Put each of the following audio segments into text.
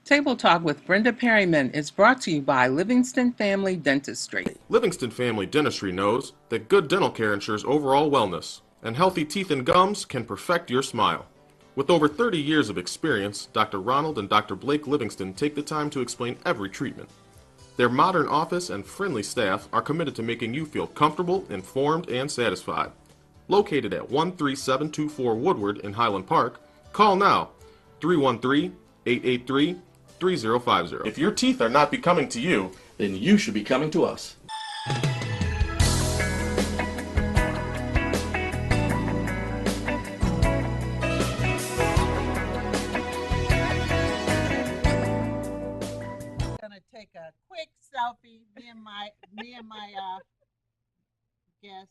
Table Talk with Brenda Perryman is brought to you by Livingston Family Dentistry. Livingston Family Dentistry knows that good dental care ensures overall wellness, and healthy teeth and gums can perfect your smile. With over 30 years of experience, Dr. Ronald and Dr. Blake Livingston take the time to explain every treatment. Their modern office and friendly staff are committed to making you feel comfortable, informed, and satisfied. Located at 13724 Woodward in Highland Park, call now 313-883-3050. If your teeth are not becoming to you, then you should be coming to us. Gonna take a quick selfie. Me and my guest,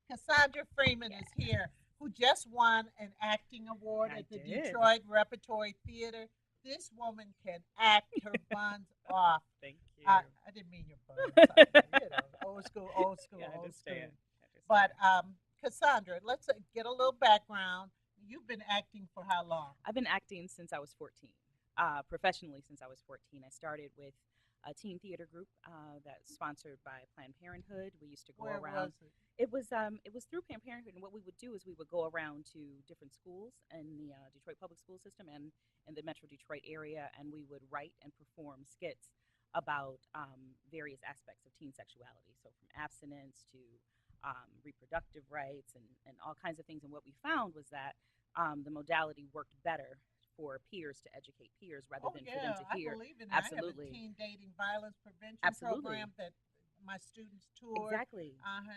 Cassandra Freeman, is here, who just won an acting award at the Detroit Repertory Theater. This woman can act her buns off. Thank you. I didn't mean your buns. Old school, old school, Yeah, old school. understand. But Cassandra, let's get a little background. You've been acting for how long? I've been acting since I was 14, professionally since I was 14. I started with a teen theater group that's sponsored by Planned Parenthood. We used to go Where around. was it? It was through Planned Parenthood, and what we would do is we would go around to different schools in the Detroit public school system and in the Metro Detroit area, and we would write and perform skits about various aspects of teen sexuality. So from abstinence to reproductive rights and all kinds of things. And what we found was that the modality worked better for peers to educate peers rather than for them to hear. I believe in that. Absolutely. I have a teen dating violence prevention Absolutely. program that my students tour. Exactly.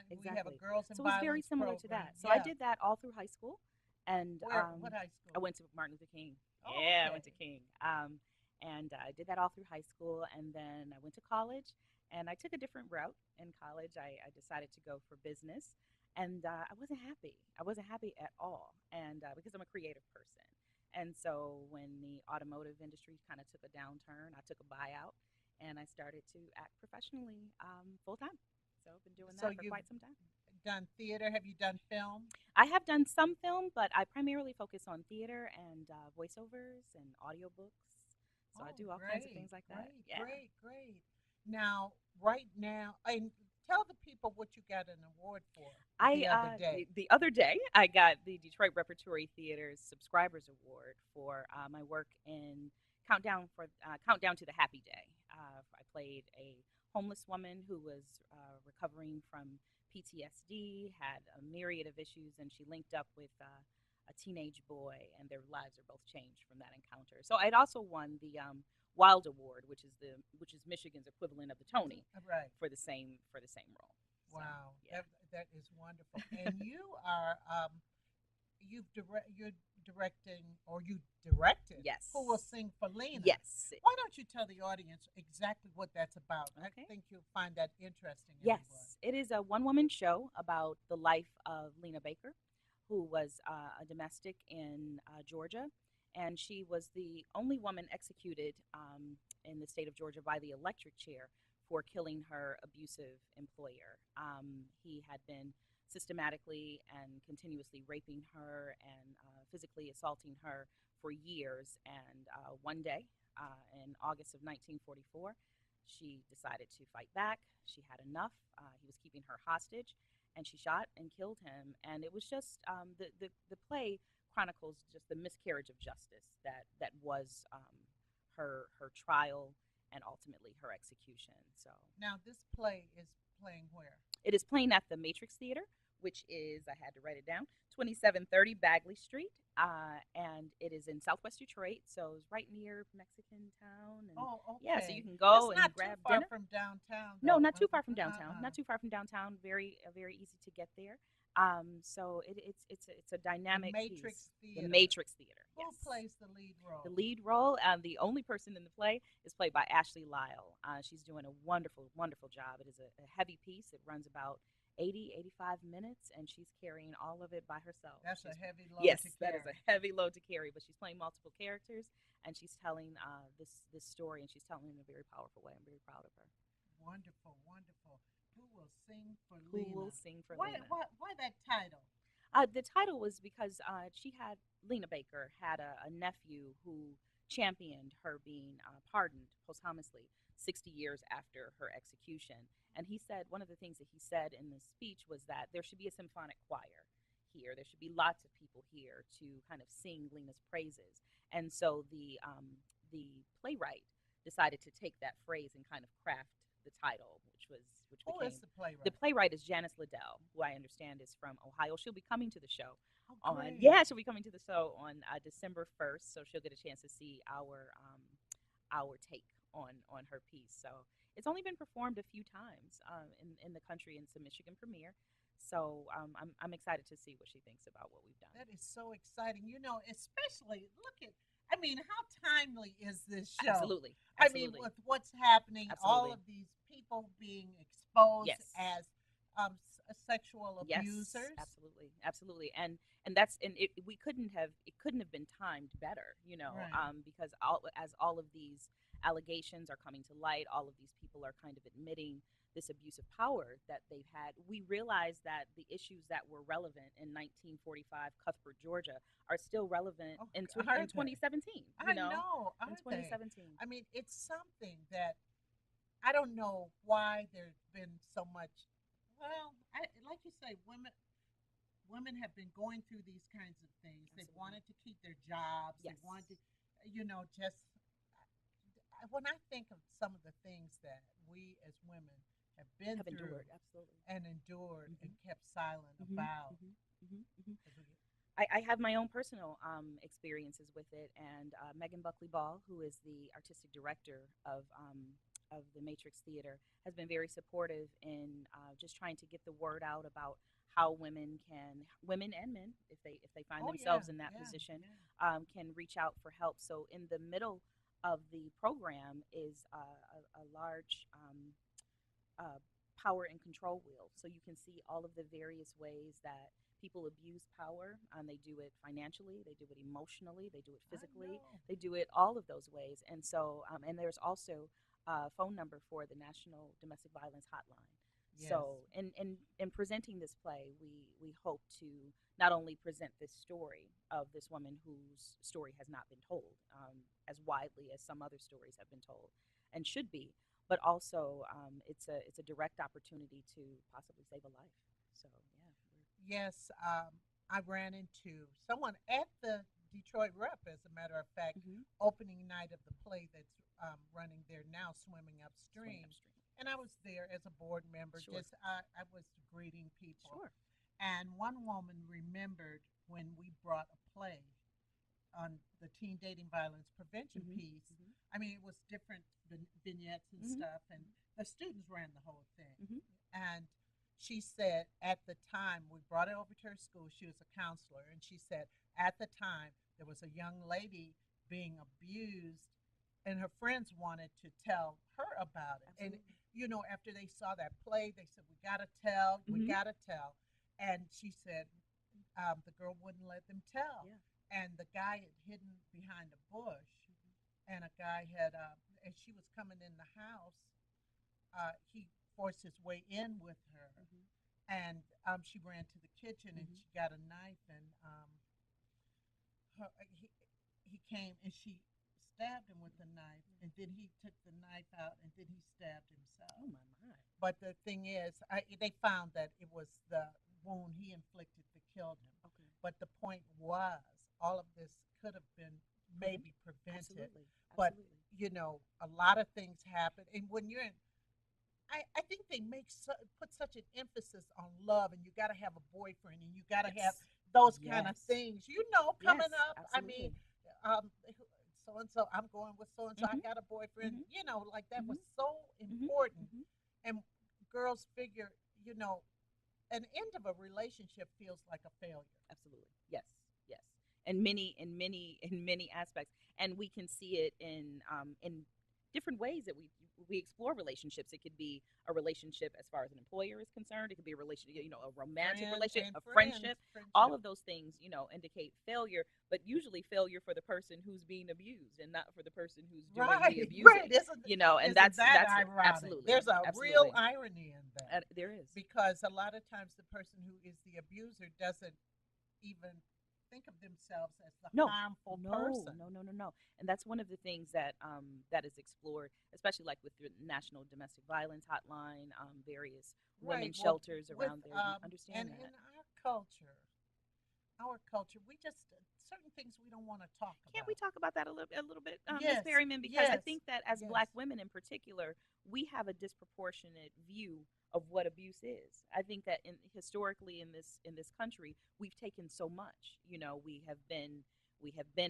We Exactly. have a girls and So it was very violence similar to program. that. So I did that all through high school, and What high school? I went to Martin Luther King. Oh, Yeah, I went to okay. King. And I did that all through high school, and then I went to college, and I took a different route in college. I decided to go for business, and I wasn't happy. I wasn't happy at all, and because I'm a creative person. And so when the automotive industry kind of took a downturn, I took a buyout, and I started to act professionally full time. So I've been doing So that for you've quite some time. done theater. Have you done film? I have done some film, but I primarily focus on theater and voiceovers and audiobooks. So I do all kinds of things like that. Great, Yeah. great. Now, right now, and tell the people what you got an award for the other day. The other day I got the Detroit Repertory Theater's Subscribers Award for my work in Countdown to the Happy Day. I played a homeless woman who was recovering from PTSD, had a myriad of issues, and she linked up with a teenage boy, and their lives are both changed from that encounter. So I'd also won the Wild Award, which is Michigan's equivalent of the Tony Right. for the same role. So, Wow, yeah. that is wonderful. And you are you're directing, or you directed. Yes. Who Will Sing for Lena? Yes. Why don't you tell the audience exactly what that's about? I Okay. think you'll find that interesting. Yes, everyone. it is a one-woman show about the life of Lena Baker, who was a domestic in Georgia, and she was the only woman executed in the state of Georgia by the electric chair for killing her abusive employer. He had been systematically and continuously raping her and physically assaulting her for years. And one day, in August of 1944, she decided to fight back. She had enough. He was keeping her hostage, and she shot and killed him. And it was just the play chronicles just the miscarriage of justice that was her trial and ultimately her execution. So Now, this play is playing where? it is playing at the Matrix Theater, which is, I had to write it down, 2730 Bagley Street. And it is in Southwest Detroit, so it's right near Mexican Town. And Oh, okay. yeah, so you can go It's and not grab too far dinner. from downtown. No, though. not too far from downtown. Uh-uh. Not too far from downtown. Very easy to get there. So it's a dynamic Matrix piece. Theater. The Matrix Theater. Who Yes. plays the lead role? The lead role, the only person in the play, is played by Ashley Lyle. She's doing a wonderful job. It is a heavy piece. It runs about 85 minutes, and she's carrying all of it by herself. That's a She's- heavy load Yes, to that is carry. a heavy load to carry, but she's playing multiple characters, and she's telling this story, and she's telling it in a very powerful way. I'm very proud of her. Wonderful. Who Will Sing for Who Lena? Will Sing for why, Lena? Why that title? The title was because Lena Baker had a nephew who championed her being pardoned posthumously 60 years after her execution. And he said, one of the things that he said in this speech was that there should be a symphonic choir here. There should be lots of people here to kind of sing Lena's praises. And so the playwright decided to take that phrase and kind of craft the title, which Who became is the playwright? the playwright is Janice Liddell, who I understand is from Ohio. She'll be coming to the show Oh, on great. she'll be coming to the show on December 1st, so she'll get a chance to see our take on her piece. So it's only been performed a few times in the country, and it's a Michigan premiere. So I'm excited to see what she thinks about what we've done. That is so exciting. You know, especially look at, I mean, how timely is this show? Absolutely. I mean, with what's happening, all Absolutely. of these people being exposed Yes. as sexual abusers. Yes, absolutely, and it couldn't have been timed better, you know, Right. because all of these allegations are coming to light, all of these people are kind of admitting this abuse of power that they've had. We realize that the issues that were relevant in 1945 Cuthbert, Georgia, are still relevant Oh, in are they? 2017. You I know, know. in Aren't they? 2017. I mean, it's something that I don't know why there's been so much. Well, like you say, women have been going through these kinds of things. They Absolutely. wanted to keep their jobs. Yes. They wanted, just when I think of some of the things that we as women have been Have through endured, absolutely. and endured and Mhm. kept silent Mhm, about. mhm, mhm, mhm. 'Cause we- I have my own personal experiences with it, and Megan Buckley Ball, who is the artistic director of the Matrix Theater, has been very supportive in just trying to get the word out about how women and men, if they find Oh, themselves yeah, in that yeah, position, yeah. can reach out for help. So in the middle of the program is a large uh, power and control wheel. So you can see all of the various ways that people abuse power. They do it financially, they do it emotionally, they do it I physically, know. they do it all of those ways. And so, and there's also a phone number for the National Domestic Violence Hotline. So, Yes. in presenting this play, we hope to not only present this story of this woman whose story has not been told as widely as some other stories have been told and should be, but also it's a direct opportunity to possibly save a life. So yeah, Yes, I ran into someone at the Detroit Rep, as a matter of fact, mm-hmm. opening night of the play that's running there now, Swimming Swing Upstream. upstream. And I was there as a board member. Sure. I was greeting people. Sure. And one woman remembered when we brought a play on the teen dating violence prevention Mhm, piece. mhm. I mean, it was different vignettes and Mhm. stuff, and the students ran the whole thing. Mhm. And she said at the time we brought it over to her school, she was a counselor, and she said at the time there was a young lady being abused, and her friends wanted to tell her about it. And Absolutely. after they saw that play, they said, "We gotta tell, we Mhm. gotta tell." And she said the girl wouldn't let them tell, Yeah. and the guy had hidden behind a bush, Mhm. and a guy had, as she was coming in the house, he forced his way in with her, Mhm. and she ran to the kitchen and Mhm. she got a knife, and he came and she stabbed him with the knife, and then he took the knife out and then he stabbed himself. Oh my. But the thing is, they found that it was the wound he inflicted that killed him. Okay. But the point was, all of this could have been maybe prevented. Absolutely. But Absolutely. a lot of things happen, and when you're in, I think they put such an emphasis on love, and you got to have a boyfriend, and you got to have Yes. those kind of Yes. things. Coming Yes. up. I mean, Absolutely. so and so, I'm going with so and so. I Mhm. got a boyfriend. Mhm. Like that was Mhm. so Mhm. important, Mhm. and girls figure, an end of a relationship feels like a failure. Absolutely. Yes. Yes. And in many aspects, and we can see it in different ways that we explore relationships. It could be a relationship as far as an employer is concerned. It could be a relationship, a romantic Friend relationship, and a friends, friendship. All of those things, indicate failure, but usually failure for the person who's being abused and not for the person who's doing the Right, abusing. right. And Isn't that's that that's ironic? absolutely There's a real absolutely irony in that, there is. because a lot of times the person who is the abuser doesn't even think of themselves as the No, harmful no, person. no. And that's one of the things that that is explored, especially like with the National Domestic Violence Hotline, various women Right. Well, shelters with around there. You and understand in that? our culture, we just certain things we don't want to talk Can't we about. talk about that a little bit, Ms. Yes, Perryman? Because I yes, think that as yes. Black women in particular, we have a disproportionate view of what abuse is. I think that historically in this country, we've taken so much. You know, we have been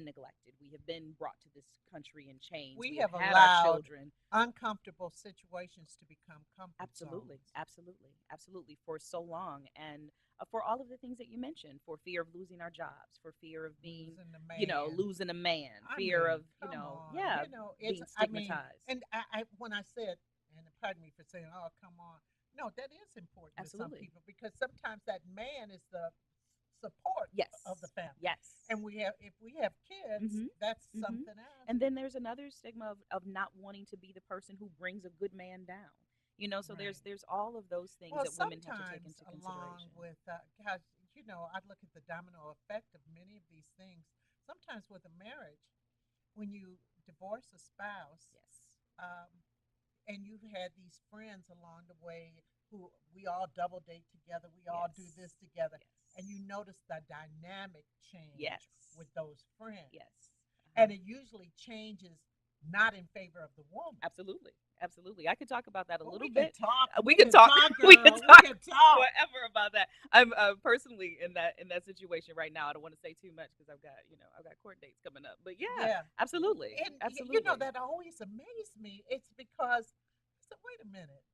neglected. We have been brought to this country in chains. We We have have had our allowed children. uncomfortable situations to become comfort Absolutely, zones. absolutely, absolutely, for so long, and for all of the things that you mentioned, for fear of losing our jobs, for fear of being, Losing the you know, man. losing a man, I fear mean, of, come on. yeah, It's, being I mean, stigmatized. and I when I said, and pardon me for saying, oh, come on. No, that is important to some Absolutely. people because sometimes that man is the support Yes, of the family. yes. And if we have kids, hmm that's hmm something else. And then there's another stigma of not wanting to be the person who brings a good man down. You know, so Right. there's all of those things Well, that women have to take sometimes into along consideration. with, gosh, I look at the domino effect of many of these things. Sometimes with a marriage, when you divorce a spouse, Yes, um, and you've had these friends along the way who we all double date together, we all do yes, this together, and yes, you notice the dynamic change yes, with those friends. yes. And it usually changes not in favor of the woman. Absolutely, absolutely. I could talk about that a Well, little we can bit. talk. We We could can talk. talk, We could girl. We talk can talk. forever about that. I'm personally in that situation right now. I don't want to say too much because I've got court dates coming up. But yeah, Yeah. absolutely, And absolutely. that always amazed me. It's because I said, wait a minute.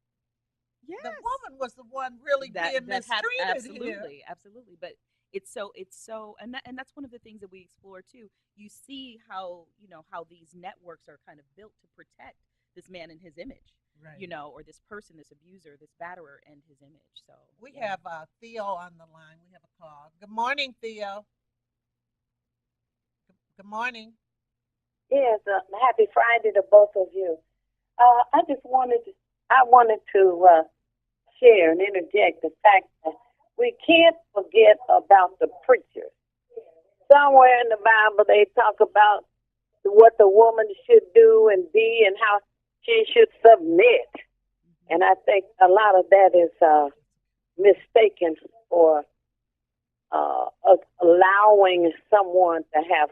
The Yes, woman was the one really being that had mistreated here. absolutely, absolutely. But it's so, and that's one of the things that we explore too. You see how how these networks are kind of built to protect this man and his image, Right. or this person, this abuser, this batterer, and his image. So We yeah. have Theo on the line. We have a call. Good morning, Theo. Good morning. Yes, happy Friday to both of you. I wanted to share and interject the fact that we can't forget about the preachers. Somewhere in the Bible, they talk about what the woman should do and be and how she should submit. hmm And I think a lot of that is mistaken for allowing someone to have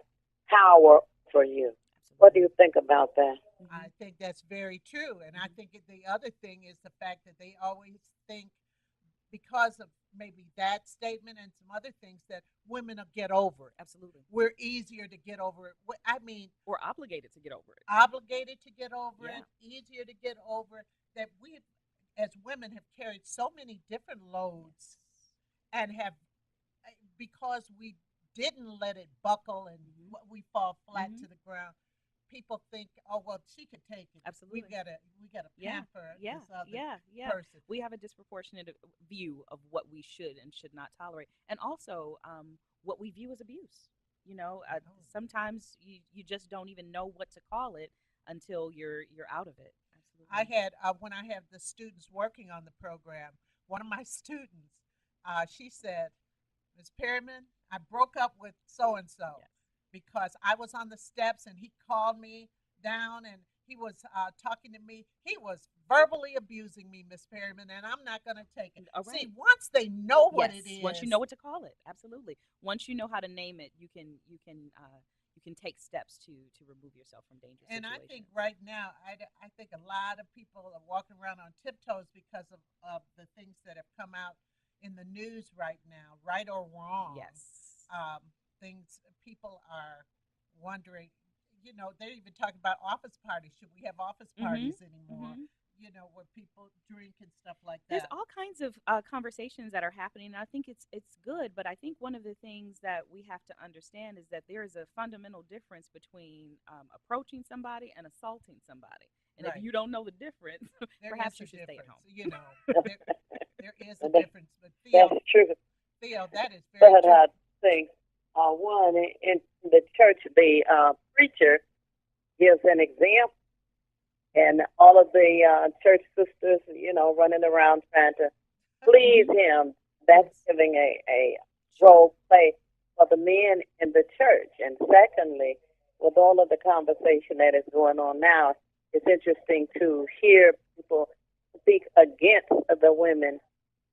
power for you. What do Absolutely. you think about that? I hmm think that's very true. And I hmm think the other thing is the fact that they always think, because of maybe that statement and some other things, that women will get over it. Absolutely. We're easier to get over it. I mean, Or obligated to get over it. obligated to get over Yeah. it, easier to get over it, that we as women have carried so many different loads Yes. and have, because we didn't let it buckle and hmm we fall flat hmm to the ground. People think, oh well, she could take it. Absolutely. We gotta Yeah. pamper Yeah. this other Yeah. Yeah. person. We have a disproportionate view of what we should and should not tolerate, and also what we view as abuse. Oh yeah. Sometimes you just don't even know what to call it until you're out of it. I Absolutely. had when I have the students working on the program, one of my students, she said, Miss Perryman, I broke up with so and so Yes. because I was on the steps and he called me down and he was talking to me. He was verbally abusing me, Miss Perryman, and I'm not going to take it. All See, right. once they know what it Yes, once you is, know what to call it, absolutely. Once you know how to name it, you can take steps to remove yourself from dangerous and I think situations. right now, I think a lot of people are walking around on tiptoes because of the things that have come out in the news right now, right or wrong. Yes. Um, things people are wondering, they're even talking about office parties. Should we have office Mhm. parties anymore? Mhm. Where people drink and stuff like There's that. all kinds of conversations that are happening, and I think it's good. But I think one of the things that we have to understand is that there is a fundamental difference between approaching somebody and assaulting somebody. And if Right. you don't know the difference, There is perhaps a you should stay at difference. home. There there is a That- difference. But That's true. Theo, that is very But true. thing, one in the church, the preacher gives an example, and all of the church sisters, running around trying to please Mhm. him. That's Yes. giving a Sure. role play. for the men in the church. And secondly, with all of the conversation that is going on now, it's interesting to hear people speak against the women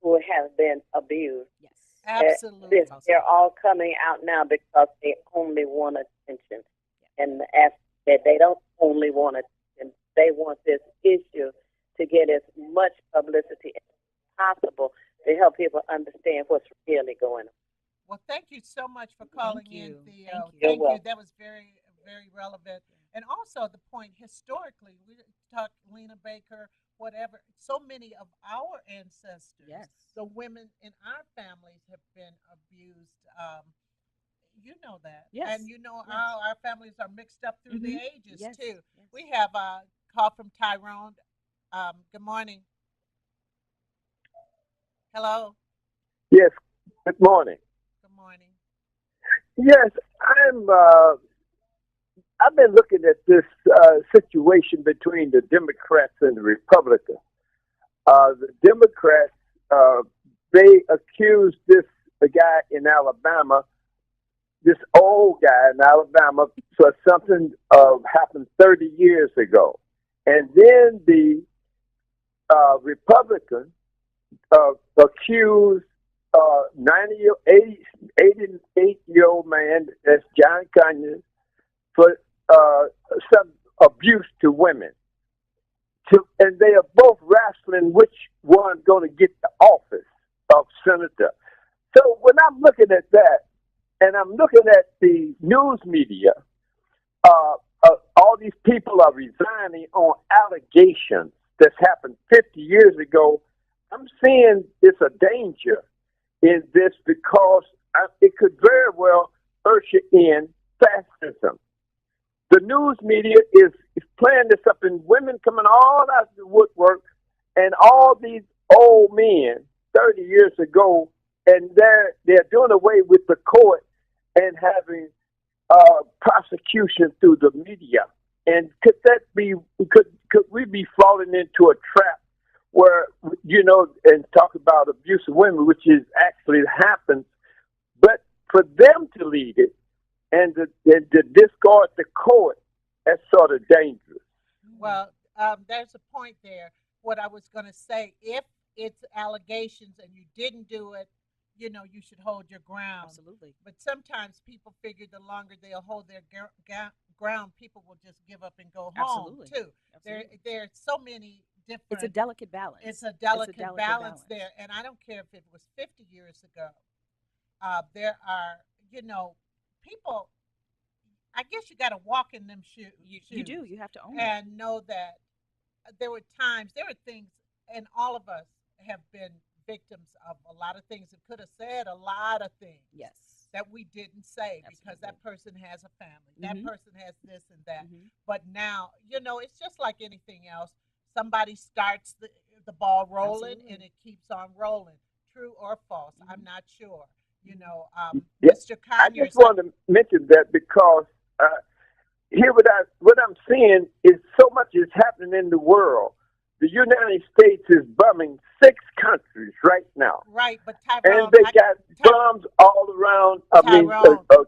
who have been abused. Yes. Absolutely. They're all coming out now because they only want attention. And that they don't only want attention, they want this issue to get as much publicity as possible to help people understand what's really going on. Well, thank you so much for calling in, you. Theo. Thank you. You're Thank you. welcome. That was very, very relevant. And also the point historically, we talked Lena Baker, whatever. So many of our ancestors, Yes. the women in our families have been abused. You know that. Yes. And you know Yes. our families are mixed up through the Mhm. ages Yes. too. Yes. We have a call from Tyrone. Good morning. Hello. Yes. Good morning. Good morning. Yes, I've been looking at this situation between the Democrats and the Republicans. The Democrats, they accused the guy in Alabama, this old guy in Alabama, for something happened 30 years ago. And then the Republicans accused 88-year-old man, that's John Conyers, for some abuse to women. And they are both wrestling which one's going to get the office of senator. So when I'm looking at that, and I'm looking at the news media, all these people are resigning on allegations that's happened 50 years ago. I'm seeing it's a danger in this because it could very well usher in fascism. The news media is playing this up, and women coming all out of the woodwork, and all these old men 30 years ago, and they're doing away with the court and having prosecution through the media. And could we be falling into a trap where, and talk about abuse of women, which is actually happens, but for them to lead it and to discard the court, that's sort of dangerous. Well, there's a point there. What I was going to say, if it's allegations and you didn't do it, you should hold your ground. Absolutely. But sometimes people figure the longer they'll hold their ground, people will just give up and go home Absolutely. too. Absolutely. There's so many different. It's a delicate balance. It's a delicate delicate balance there, and I don't care if it was 50 years ago. There are, people. I guess you got to walk in them shoes. You do. You have to own it. And know that there were things, and all of us have been victims of a lot of things. That could have said a lot of things. Yes. That we didn't say because Absolutely. that person has a family. That Mhm. person has this and that. Mhm. But now, it's just like anything else. Somebody starts the ball rolling, Absolutely. and it keeps on rolling. True or false, I'm Mhm. not sure. Yeah, Mr. I Conyers. just wanted to mention that because here what I'm seeing is so much is happening in the world. The United States is bombing 6 countries right now. Right, but And Tyrone, they got bombs all around.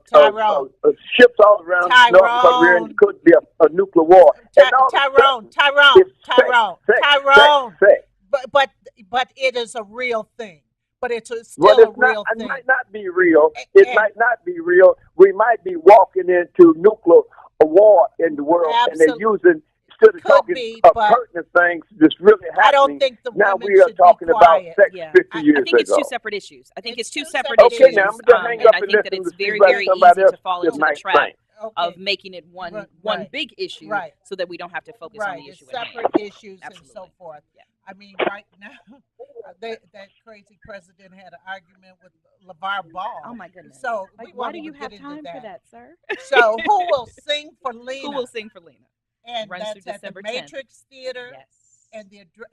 Tyrone. Ships all around North Korea, and it could be a nuclear war. And all of a Tyrone, sudden, it's Tyrone. sex. But it is a real thing. But it's still Well, a real it thing. might not be real. It And- might not be real. We might be walking into nuclear war in the world, and they're using, instead of Could talking be, of but pertinent things that's really happening. I don't think the now women we are should talking be about quiet. sex Yeah. 50 I years think it's ago. two separate issues. I think It's it's two two separate separate issues. Okay, now I'm going to hang And up I and think that listen it's to see very, what very somebody easy to else fall into the might trap think. of Okay. making it one Right. big issue, Right. so that we don't have to focus on Right, the it's issue at hand. separate issues and so Absolutely. forth. Yeah. I mean, right now, that crazy president had an argument with LeVar Ball. Oh my goodness. So Like, we why won't do you even have get into time for that, sir? So who will sing for Lena? Who will sing for Lena? And Runs through that's at the December 10th. Matrix Theater. Yes. And the address.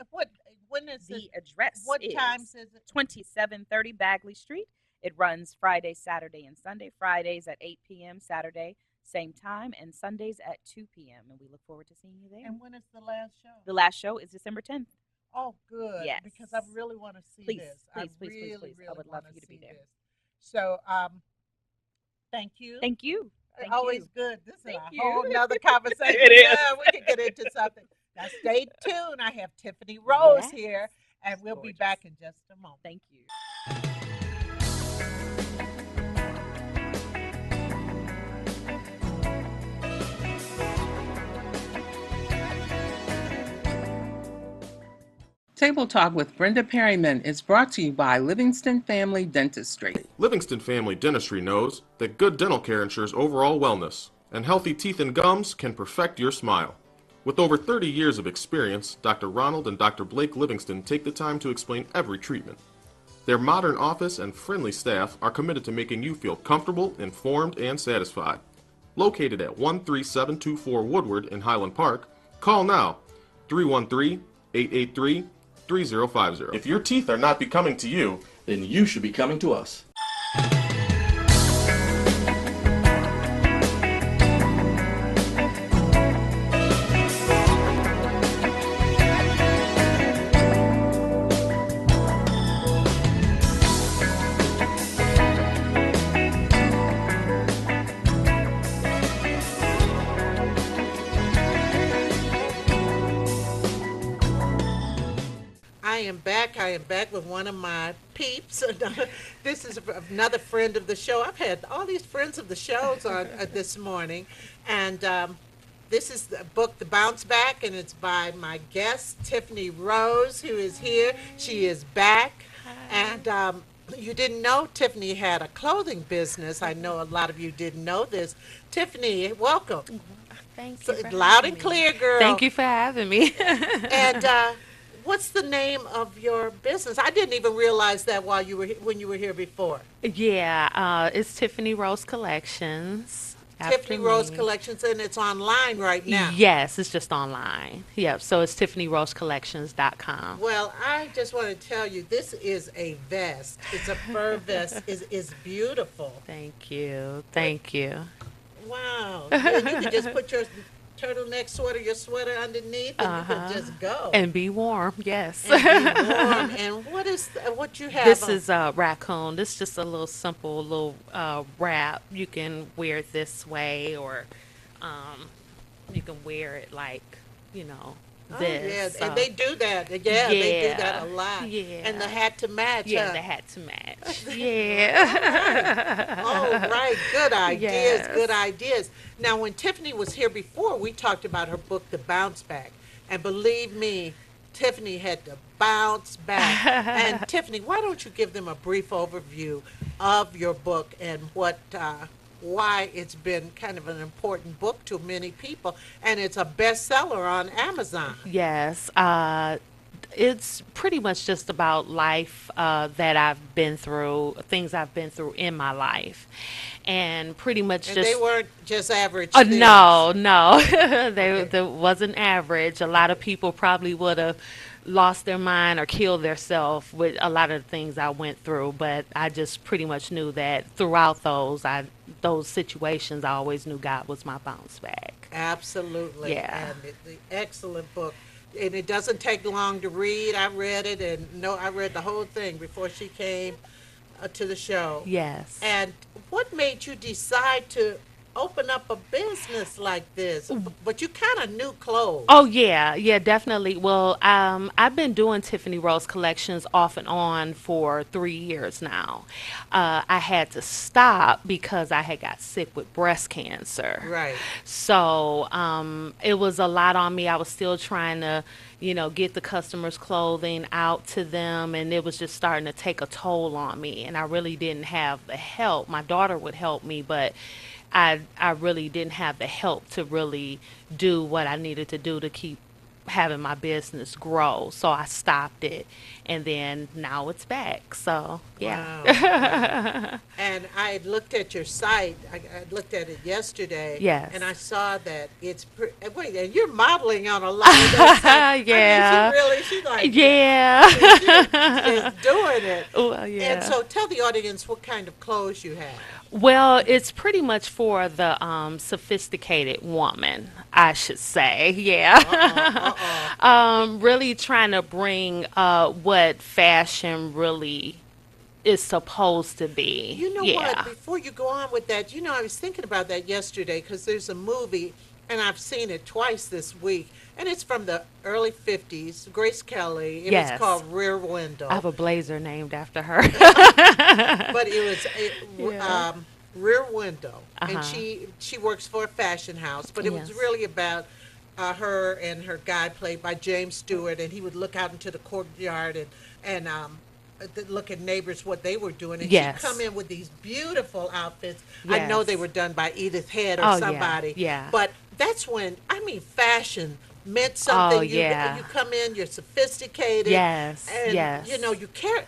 When is The it? address What is times is it? 2730 Bagley Street. It runs Friday, Saturday, and Sunday. Fridays at 8 p.m. Saturday, same time, and Sundays at 2 p.m. And we look forward to seeing you there. And when is the last show? The last show is December 10th. Oh, good. Yes. Because I really want to see Please, this. please, I please, really, please. I really would love want for you to be see there. this. So, Thank you. Thank you. Thank Always you. good. This is Thank a you. whole nother conversation. It is. Yeah, we can get into something. Now stay tuned. I have Tiffany Rose Yes. here, and we'll be Gorgeous. back in just a moment. Thank you. Table Talk with Brenda Perryman is brought to you by Livingston Family Dentistry. Livingston Family Dentistry knows that good dental care ensures overall wellness, and healthy teeth and gums can perfect your smile. With over 30 years of experience, Dr. Ronald and Dr. Blake Livingston take the time to explain every treatment. Their modern office and friendly staff are committed to making you feel comfortable, informed, and satisfied. Located at 13724 Woodward in Highland Park, call now 313-883-3050. If your teeth are not becoming to you, Then you should be coming to us. I am back. I am back with one of my peeps. This is another friend of the show. I've had all these friends of the shows on this morning, and this is the book, The Bounce Back, and it's by my guest Tiffany Rose, who is here. She is back, and you didn't know Tiffany had a clothing business. I know a lot of you didn't know this. Tiffany, welcome. Thank So, you. For loud having and me. clear, girl. Thank you for having me. And what's the name of your business? I didn't even realize that while you were when you were here before. Yeah, it's Tiffany Rose Collections. Tiffany after Rose me. Collections, and it's online right now. Yes, it's just online. Yep, so it's TiffanyRoseCollections.com. Well, I just want to tell you, this is a vest. It's a fur vest. It's beautiful. Thank you. Thank you. Wow. And you could just put your turtleneck sweater, your sweater underneath, and you could just go. And be warm, yes. And be warm. And what you have This on? is a raccoon. This is just a little simple little wrap. You can wear it this way, or you can wear it like, Oh, this. yeah, So- and they do that. Yeah, they do that a lot. Yeah. And the hat to match. Yeah, huh? the hat to match. Yeah. Oh, right. Good ideas. Yes. Good ideas. Now, when Tiffany was here before, we talked about her book, The Bounce Back. And believe me, Tiffany had to bounce back. And Tiffany, why don't you give them a brief overview of your book and why it's been kind of an important book to many people, and it's a bestseller on Amazon. Yes. It's pretty much just about life that I've been through, things I've been through in my life. And pretty much And just. they weren't just average. things. No, no. Okay. They wasn't average. A lot of people probably would have lost their mind or killed themselves with a lot of the things I went through, but I just pretty much knew that throughout those situations, I always knew God was my bounce back. Absolutely. Yeah. And the excellent book. And it doesn't take long to read. I read it, and I read the whole thing before she came to the show. Yes. And what made you decide to open up a business like this? But you kind of knew clothes. Oh yeah, definitely. Well, I've been doing Tiffany Rose Collections off and on for 3 years now. I had to stop because I had got sick with breast cancer. Right. So it was a lot on me. I was still trying to, get the customers' clothing out to them, and it was just starting to take a toll on me. And I really didn't have the help. My daughter would help me, but I really didn't have the help to really do what I needed to do to keep having my business grow. So I stopped it, and then now it's back. So yeah. Wow. And I looked at your site. I looked at it yesterday. Yes. And I saw that it's wait, and you're modeling on a lot of those sites. Yeah. I mean, she's like, Yeah. she's doing it. Well, yeah. And so tell the audience what kind of clothes you have. Well, it's pretty much for the sophisticated woman, I should say. Yeah. Really trying to bring what fashion really is supposed to be. You know Yeah. what? Before you go on with that, I was thinking about that yesterday because there's a movie, and I've seen it twice this week, and it's from the early 50s. Grace Kelly. It was Yes. called Rear Window. I have a blazer named after her. But Yeah. Rear Window, and Uh-huh. she works for a fashion house. But it was Yes. really about her and her guy, played by James Stewart, and he would look out into the courtyard and look at neighbors what they were doing, and Yes. she'd come in with these beautiful outfits. I know they Yes. were done by Edith Head or Oh, yeah, somebody. yeah. But that's when fashion meant something. Oh, yeah. You come in, you're sophisticated. Yes, And yes. you carry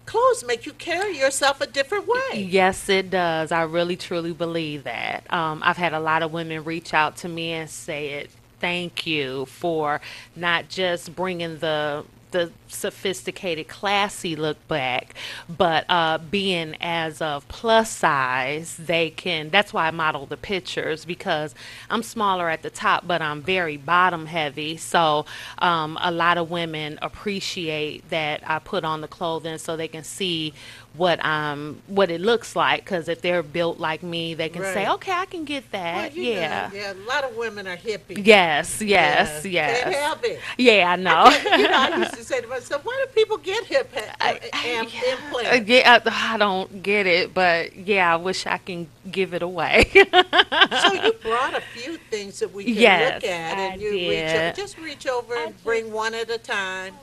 clothes make you carry yourself a different way. Yes, it does. I really truly believe that. I've had a lot of women reach out to me and say it. Thank you for not just bringing the sophisticated, classy look back, but being as of plus size, they can. That's why I model the pictures, because I'm smaller at the top, but I'm very bottom heavy. So a lot of women appreciate that I put on the clothing so they can see what it looks like. Because if they're built like me, they can say, Right. okay, I can get Well, that. you know, Yeah. yeah. A lot of women are hippies. Yes, yes, Can't yes. help it. Yeah, I know. I used to say to myself, why do people get hip implants? Yeah, I don't get it, but yeah, I wish I can give it away. So you brought a few things that we can Yes, look at, and I you did. just reach over and bring one at a time,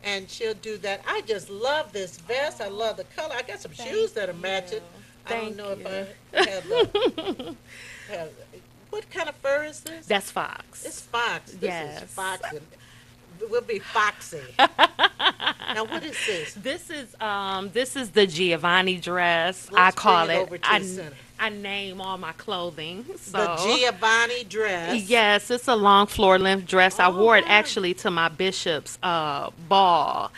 and she'll do that. I just love this vest. I love the color. I got some shoes that are matching. I don't Thank know you. if I have the. have, what kind of fur is this? That's Fox. It's fox. This Yes. is fox. And we'll be foxy. Now, what is this? This is the Giovanni dress. I Let's call bring it it. over to the center. I name all my clothing. So. The Giovanni dress. Yes, it's a long floor length dress. I Oh, wore it wow. actually to my bishop's ball,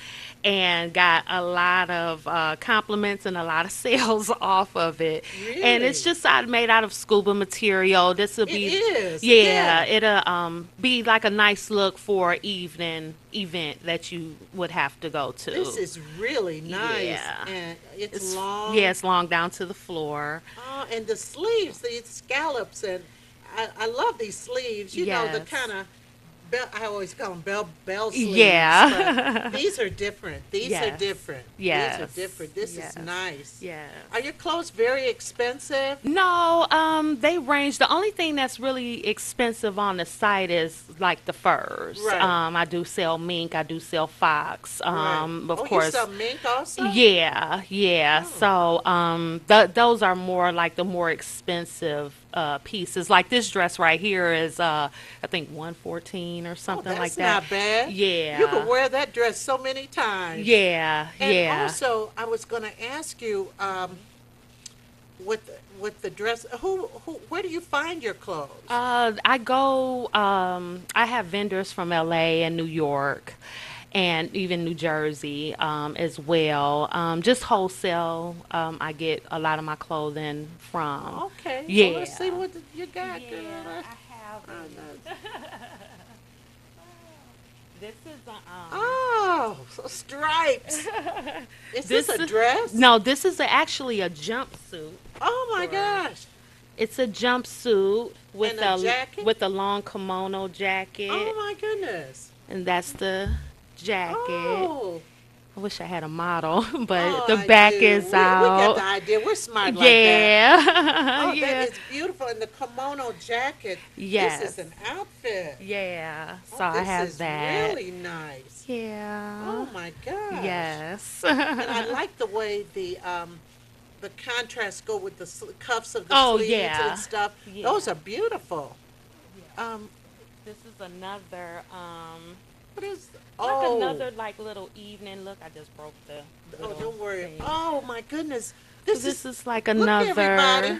and got a lot of compliments and a lot of sales off of it. And it's Really? just made out of scuba material. This will It be is, yeah, yeah. it'll be like a nice look for an evening event that you would have to go to. This is really nice. Yeah. And it's long. Yeah, it's long down to the floor. Oh, and the sleeves, the scallops, and I love these sleeves. You know, the Yes. kind of, I always call them bell sleeves. Yeah. but these are different. These are Yes. different. Yes. These are different. This Yes. is nice. Yeah. Are your clothes very expensive? No, they range. The only thing that's really expensive on the site is like the furs. Right. I do sell mink. I do sell fox. Of oh, course. you sell mink also? Yeah, yeah. Oh. So those are more like the more expensive pieces. Like this dress right here is I think 114 or something oh, that's like that. not bad. Yeah. You could wear that dress so many times. Yeah, And yeah. also, I was going to ask you, with the dress, where do you find your clothes? I go, I have vendors from LA and New York and even New Jersey as well. Just wholesale, I get a lot of my clothing from. Okay. Yeah. Well, let's see what you got, girl. have Oh, no. This is Oh, so stripes. Is this a is- dress? No, this is actually a jumpsuit. Oh my for- gosh. It's a jumpsuit with And a jacket? with a long kimono jacket, Oh my goodness. and that's the jacket. Oh. I wish I had a model, but Oh, the I back do. is We got out. the idea. We're smart like that. Yeah, Oh, yeah, that is beautiful. And the kimono jacket. Yes. This is an outfit. yeah. So Oh, I this have is that. really nice. Yeah. Oh my gosh. Yes. And I like the way the contrasts go with the cuffs of the Oh, sleeves yeah. and stuff. Yeah. Those are beautiful. This is another What is? like Oh, another like little evening look. I just broke the. oh, little don't worry. thing. Oh my goodness. So This this is is like look, everybody.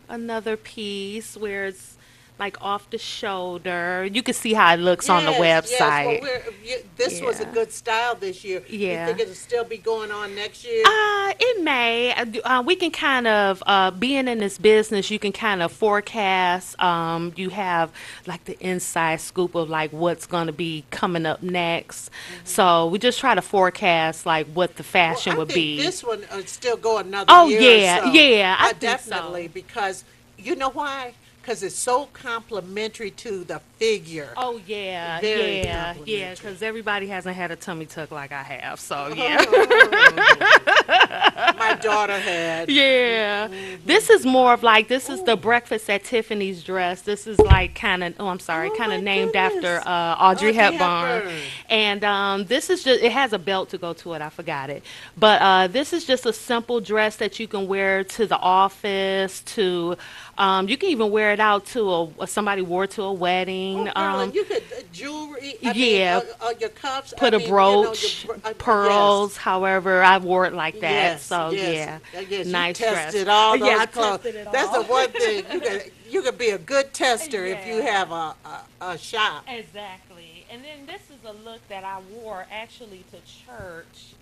another piece where it's like off the shoulder. You can see how it looks on the Yes, yes. Well, website. this was a Yeah. good style this year. You Yeah. think it'll still be going on next year? It may. We can kind of, being in this business, you can kind of forecast. You have like the inside scoop of like what's going to be coming up next. So we just try to forecast like what the Well, fashion I would think be. this one still go another Oh year yeah, or so. yeah, I think Definitely, so. because you know why? Because it's so complimentary to the figure. Oh yeah, Very yeah, complimentary. because everybody hasn't had a tummy tuck like I have. So yeah. My daughter had. Yeah. This is more of like this is the breakfast at Tiffany's dress. This is like kind of I'm sorry, Oh kind my of named after goodness. Audrey Hepburn. Hepburn. And this is just it has a belt to go to it. I forgot it. But this is just a simple dress that you can wear to the office to you can even wear it out to somebody wore it to a wedding. Oh, girl, and you could jewelry. Yeah. Your cuffs. Put I a mean, brooch, pearls, Yes. however, I wore it like that. Yes, So yes. yeah, Yes, nice you dress. tested all those Yeah, I clothes. tested it That's all. the one thing you could be a good tester if you Yeah. have a shop. Exactly. And then this is a look that I wore actually to church.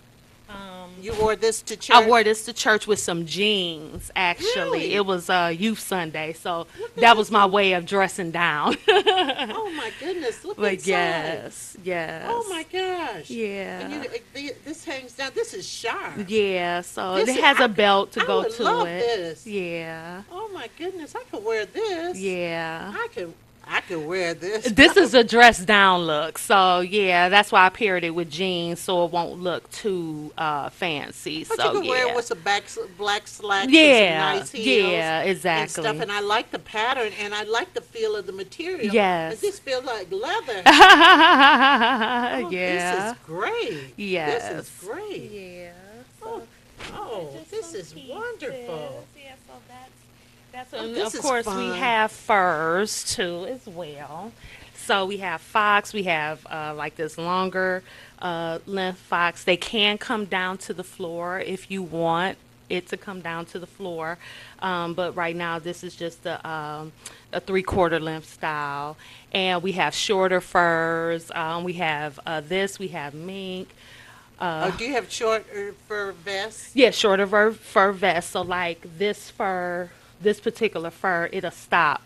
You wore this to church. I wore this to church with some jeans, actually. Really? It was Youth Sunday, so Look at that was this my one. way of dressing down. Oh my goodness! Look But inside. yes, yes. Oh my gosh. Yeah. And this hangs down. This is sharp. Yeah, so This it is- has I a belt to I go would to love it. this. Yeah. Oh my goodness! I could wear this. Yeah. I could wear this. This is a dress down look. So yeah, that's why I paired it with jeans so it won't look too fancy. But So you could yeah. wear it with some black slacks Yeah, and some nice heels yeah, and exactly. stuff. And I like the pattern and I like the feel of the material. Yes. And this feels like leather. yeah. This is great. Yes. This is great. Yeah. Oh, this is wonderful. Yeah, so that's Oh, and this of is course fun. we have furs too as well. So we have fox, we have like this longer length fox. They can come down to the floor if you want it to come down to the floor. But right now this is just a 3/4 length style. And we have shorter furs. We have we have mink. Oh, do you have short fur vests? Yeah, shorter fur vest. So like this fur, this particular fur, it'll stop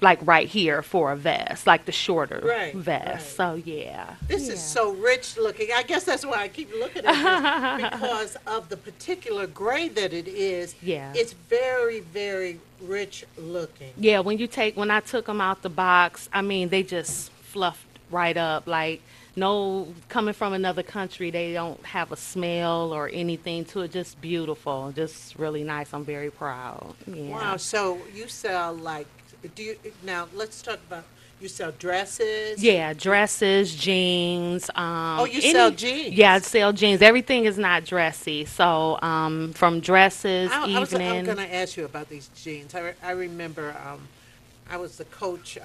like right here for a vest, like the shorter Right, vest. right. So yeah. This is so rich looking. I guess that's why I keep looking at this because of the particular gray that it is. Yeah. It's very, very rich looking. Yeah, when I took them out the box, I mean, they just fluffed right up. Like, no, coming from another country, they don't have a smell or anything to it. Just beautiful, just really nice. I'm very proud. Yeah. Wow. So you sell like, now let's talk about, you sell dresses? Yeah, dresses, jeans. You sell jeans? Yeah, I sell jeans. Everything is not dressy. So from dresses, I'm evening. going to ask you about these jeans. I remember I was the coach,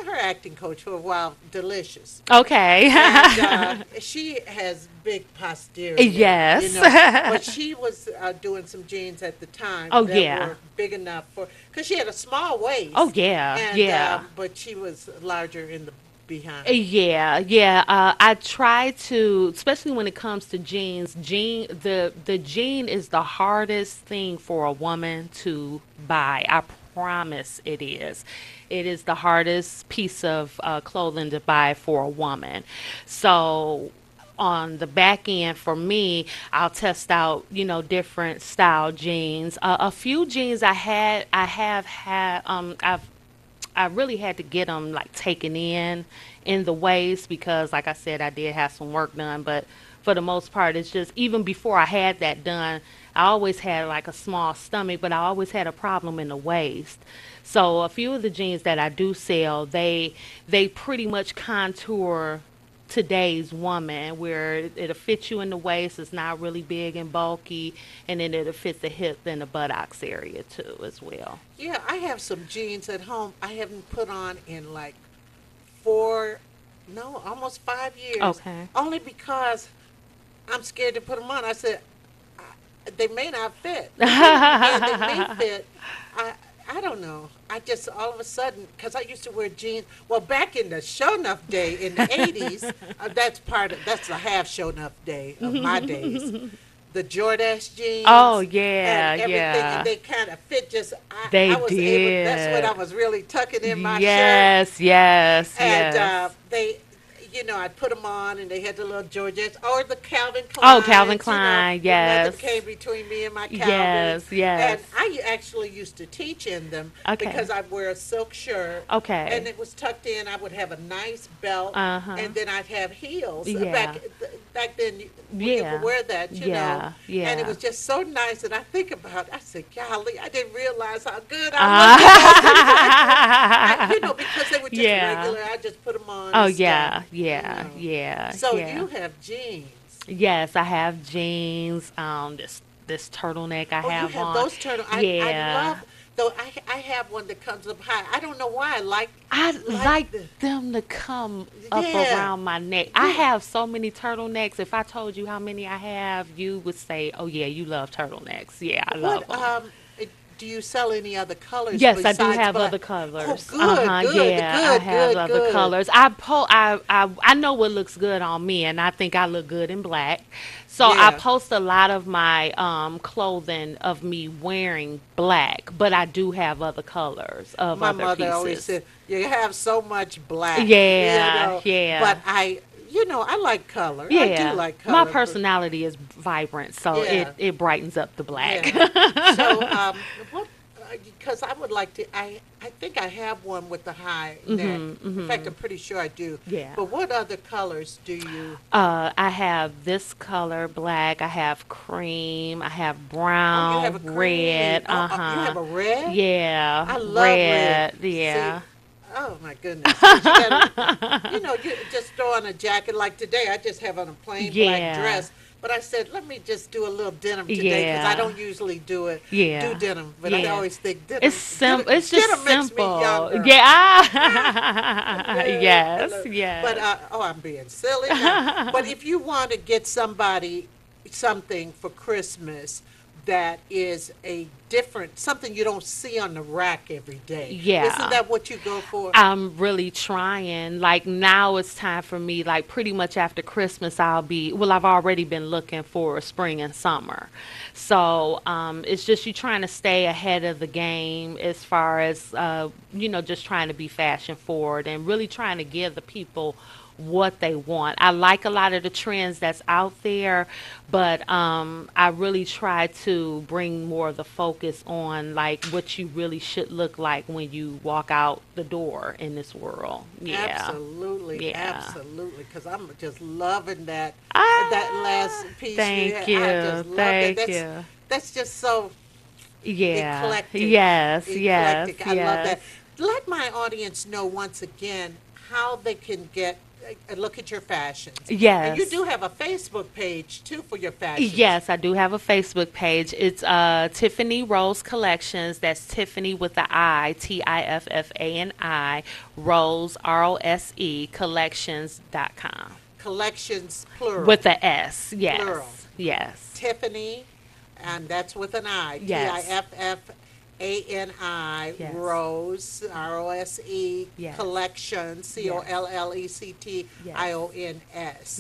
her acting coach for a while, Delicious. Okay. And she has big posterior. Yes. You know, but she was doing some jeans at the time Oh, that yeah. were big enough for, because she had a small waist. Oh, yeah, And, yeah. but she was larger in the behind. Yeah, yeah. I try to, especially when it comes to jeans. The jean is the hardest thing for a woman to buy. I promise it is. It is the hardest piece of clothing to buy for a woman. So on the back end for me, I'll test out, different style jeans. A few jeans I have had, I really had to get them like taken in the waist because, like I said, I did have some work done. But for the most part, it's just even before I had that done, I always had like a small stomach, but I always had a problem in the waist. So a few of the jeans that I do sell, they pretty much contour today's woman where it'll fit you in the waist, it's not really big and bulky, and then it'll fit the hip and the buttocks area too as well. Yeah, I have some jeans at home I haven't put on in like almost 5 years. Okay. Only because I'm scared to put them on. I said, they may not fit. Yeah, they may fit. I I don't know. I just all of a sudden, because I used to wear jeans. Well, back in the Show Enough day in the 80s, that's a half Show Enough day of my days. The Jordache jeans. Oh, yeah, and everything, yeah. and they kind of fit. They I was able. That's when did. I was really tucking in my shirt. Yes, yes, And yes. I'd put them on, and they had the little Georgette or the Calvin Oh, Klein. Calvin Klein, Nothing yes. came between me and my Calvins. Yes, yes. And I actually used to teach in them Okay. because I'd wear a silk shirt. Okay. And it was tucked in. I would have a nice belt, Uh-huh. and then I'd have heels. Yeah. Back then, you Yeah. could wear that, you Yeah, know. yeah. And it was just so nice. And I think about it. I said, golly, I didn't realize how good I looked. Because they were just Yeah. regular. I just put them on. Oh, and yeah, stuff, yeah, you know. yeah. So yeah. you have jeans. Yes, I have jeans. This turtleneck I Oh, have you have on. those turtle. I Yeah. love. Though I have one that comes up high. I don't know why I like. I like the- them to come up Yeah. around my neck. I Yeah. have so many turtlenecks. If I told you how many I have, you would say, "Oh yeah, you love turtlenecks." Yeah, I love What them. do you sell any other colors? Yes, I do besides have black? other colors. Oh, good, good, yeah, good, I have good, other good. colors. I know what looks good on me, and I think I look good in black. So I Yeah. post a lot of my clothing of me wearing black, but I do have other colors of My other mother pieces. always said, "You have so much black." Yeah, yeah. But I like color. Yeah, I do like color. my but- personality is vibrant, so Yeah. it brightens up the black. Yeah. So, what? Because I would like to. I think I have one with the high neck. In fact, I'm pretty sure I do. Yeah. But what other colors do you? I have this color, black. I have cream. I have Oh, brown, you have a cream. red. Oh, Uh-huh. you have a red? Yeah. I love red. Yeah. See, oh my goodness. 'Cause you just throw on a jacket like today. I just have on a plain Yeah. black dress. But I said, let me just do a little denim today because I Yeah. don't usually do Yeah. denim. But I Yeah. always think denim. It's simple. It's just denim makes simple. me younger. Yeah. yes. But Yes. I'm being silly now. But if you want to get somebody something for Christmas that is something you don't see on the rack every day. Yeah. Isn't that what you go for? I'm really trying. Like now it's time for me, like pretty much after Christmas I've already been looking for spring and summer. So it's just you trying to stay ahead of the game as far as, just trying to be fashion forward and really trying to give the people what they want. I like a lot of the trends that's out there, but I really try to bring more of the focus on like what you really should look like when you walk out the door in this world. Yeah. Absolutely, Yeah. absolutely. Because I'm just loving that Ah, that last piece. thank you you. had. I just love Thank that. you. That's just so Yeah. eclectic. Yes, yes, Eclectic. I yes. love that. Let my audience know once again how they can get a look at your fashions. Yes. And you do have a Facebook page too for your fashions. Yes, I do have a Facebook page. It's Tiffany Rose Collections. That's Tiffany with the I, Tiffani, Rose, Rose, collections.com. Collections plural. With the S, yes. Plural. Yes. Tiffany, and that's with an I. Yes. Tiffani, Yes. Rose, Rose, Yes. Collections, Collections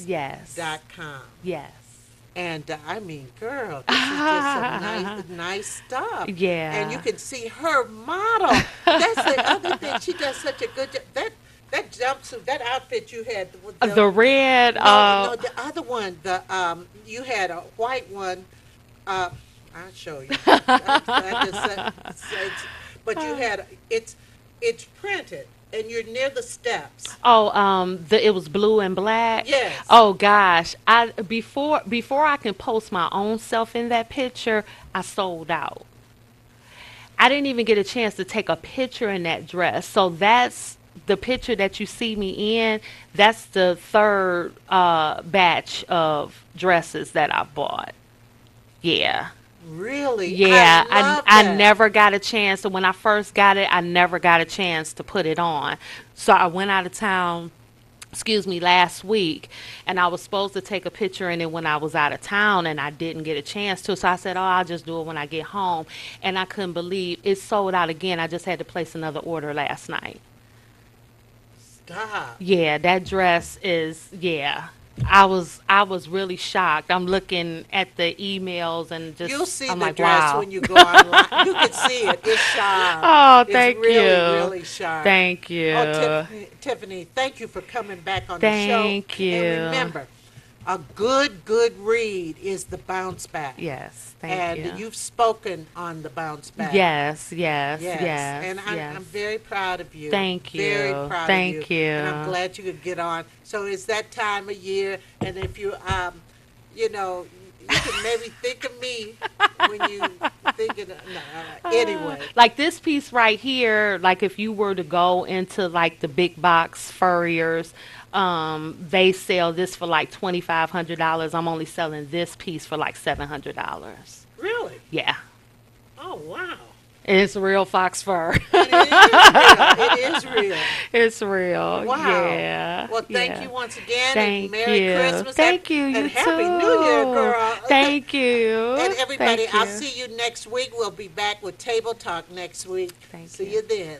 Yes. .com. Yes. And I mean, girl, this is just some nice stuff. Yeah. And you can see her model. That's the other thing. She does such a good job. That jumpsuit, that outfit you had. With The red, no, the other one. You had a white one. I'll show you. But you had it's printed, and you're near the steps. it was blue and black. Yes. Oh gosh, before I can post my own self in that picture, I sold out. I didn't even get a chance to take a picture in that dress. So that's the picture that you see me in. That's the third batch of dresses that I bought. Yeah. Really? Yeah, I love I that. never got a chance. So when I first got it, I never got a chance to put it on. So I went out of town excuse me, last week, and I was supposed to take a picture in it when I was out of town, and I didn't get a chance to. So I said, "Oh, I'll just do it when I get home." And I couldn't believe it sold out again. I just had to place another order last night. Stop. Yeah, that dress is, yeah. I was really shocked. I'm looking at the emails and just You'll see I'm the like, dress wow. when you go online. You can see it. It's sharp. Oh, It's thank really, you. really sharp. Thank you. Oh, Tiffany, thank you for coming back on the show. Thank you. And remember, a good read is the bounce back. Yes, thank And you. you've spoken on the bounce back. Yes, yes, yes, And yes. I'm very proud of you. Thank Very you. proud Thank of you. you. And I'm glad you could get on. So it's that time of year, and if you, you know, you can maybe think of me when you thinking. Anyway. Like this piece right here, like if you were to go into like the big box furriers, they sell this for like $2,500. I'm only selling this piece for like $700. Really? Yeah. Oh wow. It's real fox fur. It is real. It's real. Wow. Yeah. Well, thank yeah. you once again. Thank and Merry you. Christmas. Thank you. And You Happy too. New Year, girl. Thank you. And everybody, Thank I'll you. see you next week. We'll be back with Table Talk next week. Thank see you. you then.